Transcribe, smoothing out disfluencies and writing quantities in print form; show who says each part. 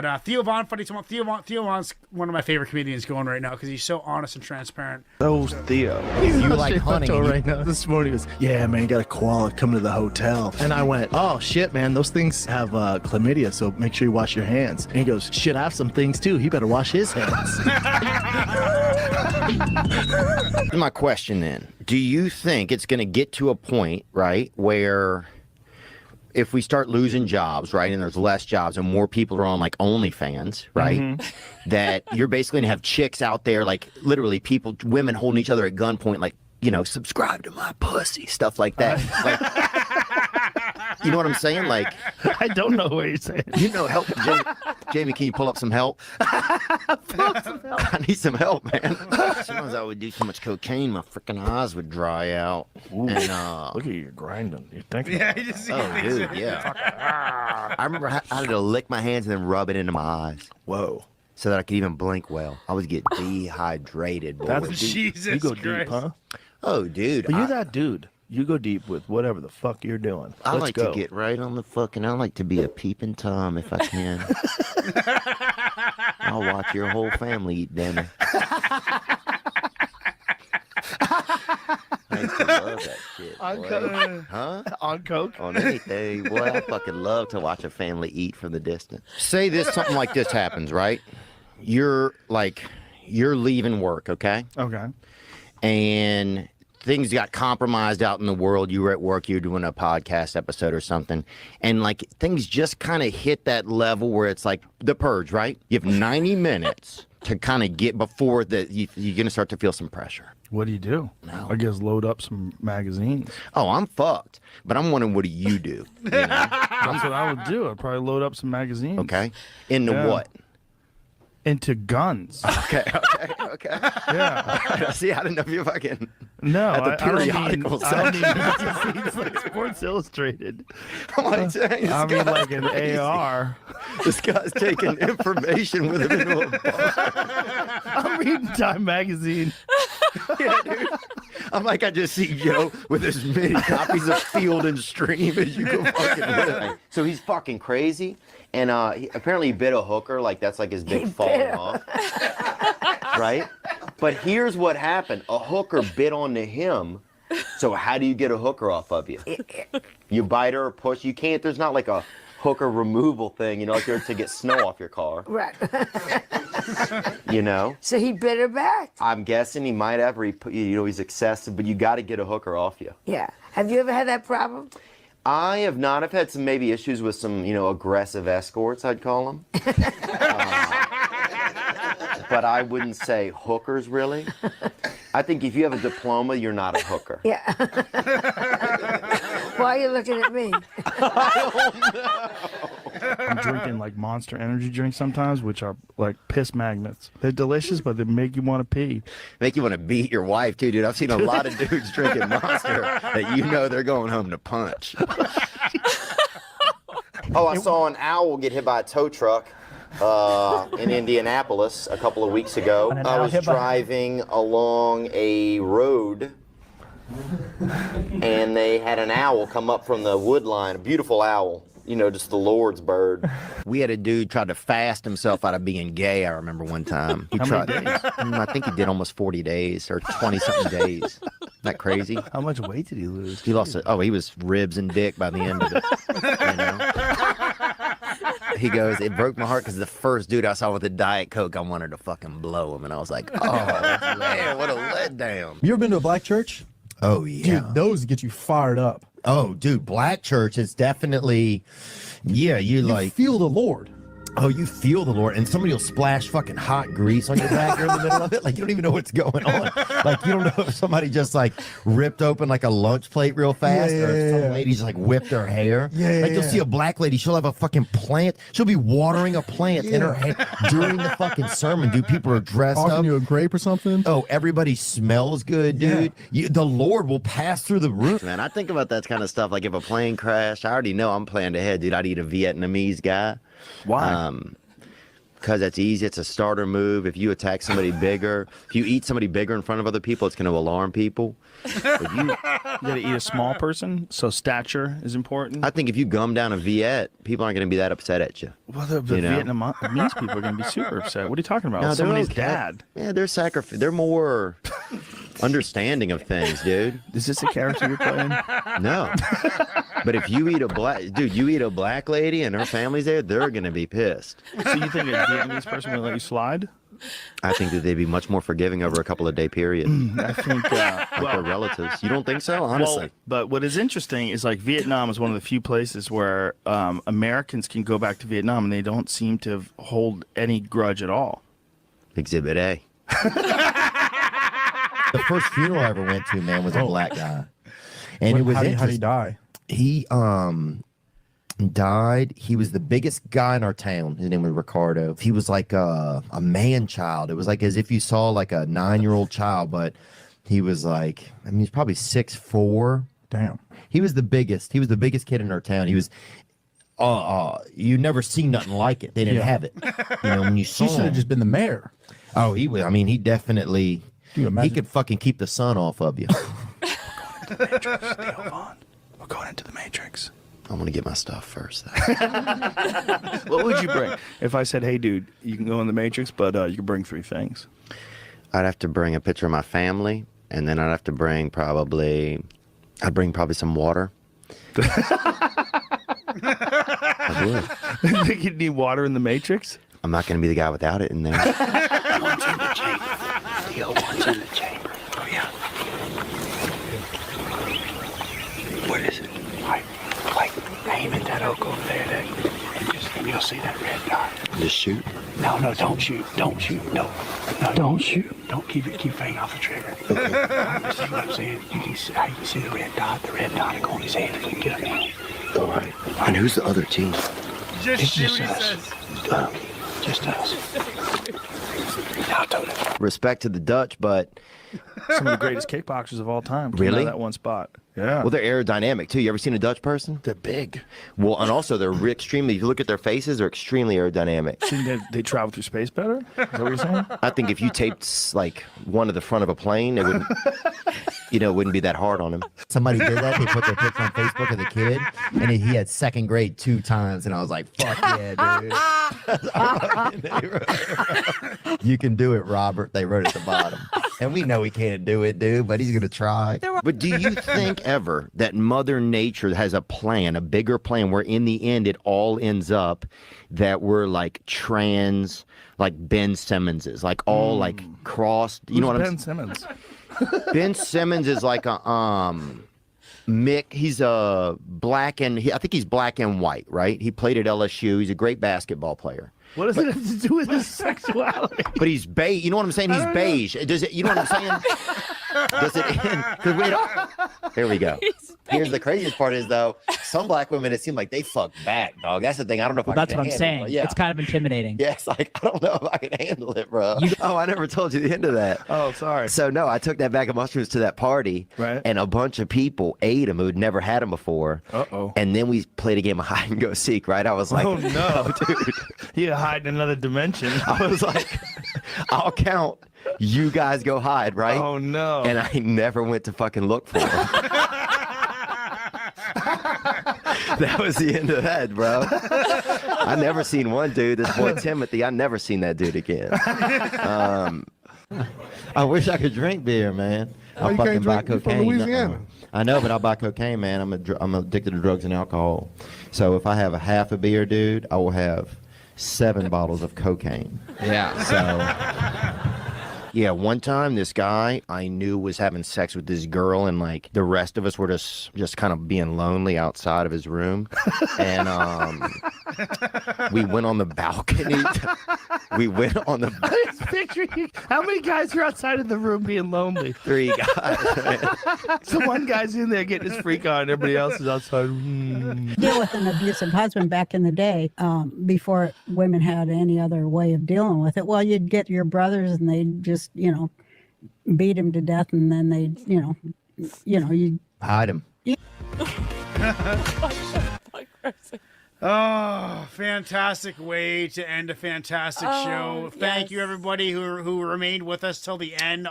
Speaker 1: But Theo Von, funny someone. Theo Von's one of my favorite comedians going right now because he's so honest and transparent.
Speaker 2: Those Theo.
Speaker 3: You like hunting
Speaker 2: right now. This morning was, yeah, man, you got a koala coming to the hotel. And I went, oh, shit, man, those things have chlamydia, so make sure you wash your hands. And he goes, shit, I have some things, too. He better wash his hands.
Speaker 3: My question then, do you think it's going to get to a point, right, where if we start losing jobs, right, and there's less jobs and more people are on like OnlyFans, right, that you're basically going to have chicks out there, like literally women holding each other at gunpoint, like, you know, subscribe to my pussy, stuff like that. Like, you know what I'm saying? Like,
Speaker 2: I don't know what you're saying.
Speaker 3: You know, help. Jamie, can you pull up some help? I need some help, man. Sometimes I would do too much cocaine, my freaking eyes would dry out.
Speaker 2: Ooh,
Speaker 3: and
Speaker 2: look at you grinding. You're thinking.
Speaker 1: Yeah, you just
Speaker 3: dude, yeah. I remember I had to lick my hands and then rub it into my eyes.
Speaker 2: Whoa.
Speaker 3: So that I could even blink well. I was getting dehydrated, boy.
Speaker 2: That's
Speaker 1: Jesus
Speaker 2: You go
Speaker 1: Christ.
Speaker 2: deep, huh?
Speaker 3: Oh, dude.
Speaker 2: But you're that dude. You go deep with whatever the fuck you're doing.
Speaker 3: I
Speaker 2: Let's
Speaker 3: like
Speaker 2: go.
Speaker 3: to get right on the fucking. I like to be a peeping Tom if I can. I'll watch your whole family eat dinner. I used to love that shit.
Speaker 2: On
Speaker 3: boy.
Speaker 2: coke.
Speaker 3: Huh?
Speaker 2: On coke?
Speaker 3: On anything. Boy, I fucking love to watch a family eat from the distance. Say something like this happens, right? You're leaving work, okay?
Speaker 2: Okay.
Speaker 3: And things got compromised out in the world. You were at work, you were doing a podcast episode or something, and like things just kind of hit that level where it's like the purge, right? You have 90 minutes to kind of get before you're gonna start to feel some pressure.
Speaker 2: What do you do?
Speaker 3: No.
Speaker 2: I guess load up some magazines.
Speaker 3: Oh, I'm fucked. But I'm wondering, what do you do? You know?
Speaker 2: That's what I would do. I'd probably load up some magazines.
Speaker 3: Okay. Into
Speaker 2: Yeah.
Speaker 3: what?
Speaker 2: Into guns.
Speaker 3: Okay.
Speaker 2: Yeah.
Speaker 3: See, I didn't know if you fucking
Speaker 2: No,
Speaker 3: at the periodical
Speaker 2: I don't
Speaker 3: section.
Speaker 2: mean magazines like Sports Illustrated.
Speaker 3: I'm like, dang,
Speaker 2: I mean like an AR.
Speaker 3: This guy's taking information with him into a bar.
Speaker 2: I'm reading Time magazine.
Speaker 3: Yeah, dude. I'm like, I just see Joe with as many copies of Field and Stream as you go fucking with. So he's fucking crazy, and apparently he bit a hooker. Like that's like his big falling off, right? But here's what happened: a hooker bit onto him. So how do you get a hooker off of you? You bite her or push. You can't. There's not like a hooker removal thing, you know, like you're to get snow off your car.
Speaker 4: Right.
Speaker 3: You know?
Speaker 4: So he bit her back.
Speaker 3: I'm guessing he might have, he's excessive, but you got to get a hooker off you.
Speaker 4: Yeah. Have you ever had that problem?
Speaker 3: I have not. I've had some maybe issues with some, aggressive escorts, I'd call them. But I wouldn't say hookers, really. I think if you have a diploma, you're not a hooker.
Speaker 4: Yeah. Why are you looking at me?
Speaker 2: I'm drinking like Monster energy drinks sometimes, which are like piss magnets. They're delicious, but they make you want to pee.
Speaker 3: Make you want to beat your wife, too, dude. I've seen a lot of dudes drinking Monster that they're going home to punch. Oh, I saw an owl get hit by a tow truck in Indianapolis a couple of weeks ago. I was driving along a road, and they had an owl come up from the wood line, a beautiful owl. Just the Lord's bird. We had a dude try to fast himself out of being gay, I remember one time. He tried. I think he did almost 40 days or 20-something days. Isn't that crazy?
Speaker 2: How much weight did he lose?
Speaker 3: He lost it. Oh, he was ribs and dick by the end of it. He goes, it broke my heart because the first dude I saw with a Diet Coke, I wanted to fucking blow him. And I was like, oh, man, what a letdown.
Speaker 5: You ever been to a black church?
Speaker 3: Oh, yeah.
Speaker 5: Dude, those get you fired up.
Speaker 3: Oh, dude, black church is definitely, you like
Speaker 5: feel the Lord.
Speaker 3: Oh, you feel the Lord, and somebody will splash fucking hot grease on your back in the middle of it. Like, you don't even know what's going on. Like, you don't know if somebody just, like, ripped open, like, a lunch plate real fast, or if some ladies, like, whipped her hair. You'll see a black lady, she'll have a fucking plant. She'll be watering a plant in her hair during the fucking sermon, dude. People are dressed up.
Speaker 5: Offering you a grape or something?
Speaker 3: Oh, everybody smells good, dude. The Lord will pass through the roof. Man, I think about that kind of stuff. Like, if a plane crashed, I already know I'm planning ahead, dude. I'd eat a Vietnamese guy.
Speaker 2: Why?
Speaker 3: because that's easy. It's a starter move. If you attack somebody bigger, if you eat somebody bigger in front of other people, it's going to alarm people. If you,
Speaker 6: You gotta eat a small person, so stature is important.
Speaker 3: I think if you gum down a Viet, people aren't going to be that upset at you.
Speaker 6: Well, the
Speaker 3: You know?
Speaker 6: Vietnamese people are gonna be super upset. What are you talking about?
Speaker 3: No, they're
Speaker 6: Somebody's
Speaker 3: okay.
Speaker 6: dad.
Speaker 3: Yeah, they're more understanding of things, dude.
Speaker 6: Is this a character you're playing?
Speaker 3: No. But if you eat a black lady and her family's there, they're going to be pissed.
Speaker 6: So you think a Vietnamese person would let you slide?
Speaker 3: I think that they'd be much more forgiving over a couple of day period.
Speaker 6: I think.
Speaker 3: Like their relatives. You don't think so? Honestly.
Speaker 6: Well, but what is interesting is like Vietnam is one of the few places where Americans can go back to Vietnam and they don't seem to hold any grudge at all.
Speaker 3: Exhibit A.
Speaker 7: The first funeral I ever went to, man, was a black guy, and it was
Speaker 5: How did he
Speaker 7: interesting.
Speaker 5: die?
Speaker 7: He died. He was the biggest guy in our town. His name was Ricardo. He was like a man child. It was like as if you saw like a 9-year-old child, but he was like, I mean, he's probably 6'4".
Speaker 5: Damn.
Speaker 7: He was the biggest. He was the biggest kid in our town. He was. You never seen nothing like it. They didn't have it. You know, when you saw
Speaker 5: He should
Speaker 7: him.
Speaker 5: have just been the mayor.
Speaker 7: Oh, he was. I mean, he definitely.
Speaker 5: Dude,
Speaker 7: He
Speaker 5: imagine.
Speaker 7: could fucking keep the sun off of you.
Speaker 6: Theo Vaughn, we're going into the Matrix.
Speaker 3: I want to get my stuff first.
Speaker 6: What would you bring? If I said, hey, dude, you can go in the Matrix, but you can bring 3 things.
Speaker 3: I'd have to bring a picture of my family, and then I'd have to bring probably some water. I would.
Speaker 6: You think you'd need water in the Matrix?
Speaker 3: I'm not going to be the guy without it in there.
Speaker 6: Theo wants in the chamber. Oh, yeah. What is it? Like aim at that oak over there, and you'll see that red dot.
Speaker 3: Just shoot.
Speaker 6: No, don't shoot. Don't shoot. No, don't shoot. Don't keep finger off the trigger. You see what I'm saying? You can see the red dot. The red dot will go on his head if we can get him in.
Speaker 3: All right. And who's the other team?
Speaker 1: Just
Speaker 6: It's
Speaker 1: shoot,
Speaker 6: just
Speaker 1: he
Speaker 6: us.
Speaker 1: says.
Speaker 6: Just us. Now, Toto.
Speaker 3: Respect to the Dutch, but
Speaker 6: Some of the greatest kickboxers of all time. came out of
Speaker 3: Really?
Speaker 6: that one spot. Yeah.
Speaker 3: well, they're aerodynamic too. You ever seen a Dutch person?
Speaker 6: they're big.
Speaker 3: Well, and also they're extremely. If you look at their faces, they're extremely aerodynamic.
Speaker 6: Think they travel through space better? Is that what you're saying?
Speaker 3: I think if you taped like one to the front of a plane, it wouldn't. It wouldn't be that hard on him.
Speaker 7: Somebody did that. They put their picture on Facebook of the kid, and he had second grade 2 times. And I was like, "Fuck yeah, dude! You can do it, Robert." They wrote at the bottom, and we know he can't do it, dude. But he's gonna try.
Speaker 3: But do you think ever that Mother Nature has a plan, a bigger plan, where in the end it all ends up that we're like trans, like Ben Simmons, like all like crossed? You know what
Speaker 6: Ben
Speaker 3: I'm
Speaker 6: Simmons.
Speaker 3: Ben Simmons is like a Mick. He's a black and I think he's black and white, right? He played at LSU. He's a great basketball player.
Speaker 6: What does it have to do with his sexuality?
Speaker 3: But he's beige. You know what I'm saying? He's beige. Does it? You know what I'm saying? Does it end? 'Cause we don't. Here we go. Here's the craziest part is though, some black women it seems like they fuck back, dog. That's the thing. I don't know if I
Speaker 8: That's
Speaker 3: can
Speaker 8: what I'm
Speaker 3: handle
Speaker 8: saying.
Speaker 3: it. Yeah.
Speaker 8: It's kind of intimidating.
Speaker 3: Yeah, it's like I don't know if I can handle it, bro. Oh, I never told you the end of that.
Speaker 6: Oh, sorry.
Speaker 3: So no, I took that bag of mushrooms to that party,
Speaker 6: Right.
Speaker 3: and a bunch of people ate them who'd never had them before.
Speaker 6: Uh-oh.
Speaker 3: And then we played a game of hide and go seek. Right? I was like,
Speaker 6: Oh, no.
Speaker 3: dude.
Speaker 6: You hide in another dimension.
Speaker 3: I was like, I'll count. You guys go hide, right?
Speaker 6: Oh, no.
Speaker 3: And I never went to fucking look for them. That was the end of that, bro. I never seen one dude. This boy Timothy, I never seen that dude again.
Speaker 7: I wish I could drink beer, man. I'll
Speaker 9: you
Speaker 7: fucking
Speaker 9: can't
Speaker 7: buy
Speaker 9: drink? You're from
Speaker 7: cocaine.
Speaker 9: Louisiana.
Speaker 7: I know, but I'll buy cocaine, man. I'm addicted to drugs and alcohol. So if I have a half a beer, dude, I will have 7 bottles of cocaine.
Speaker 3: Yeah.
Speaker 7: So
Speaker 3: Yeah, one time this guy I knew was having sex with this girl, and like the rest of us were just kind of being lonely outside of his room, and we went on the balcony. We went on the
Speaker 6: Just picturing how many guys are outside of the room being lonely.
Speaker 3: 3 guys.
Speaker 6: So one guy's in there getting his freak on, and everybody else is outside.
Speaker 10: Deal with an abusive husband back in the day, before women had any other way of dealing with it. Well, you'd get your brothers and they'd just, beat him to death, and then they'd, you
Speaker 7: hide them.
Speaker 1: Oh, fantastic way to end a fantastic show. Thank
Speaker 4: yes.
Speaker 1: you, everybody who remained with us till the end.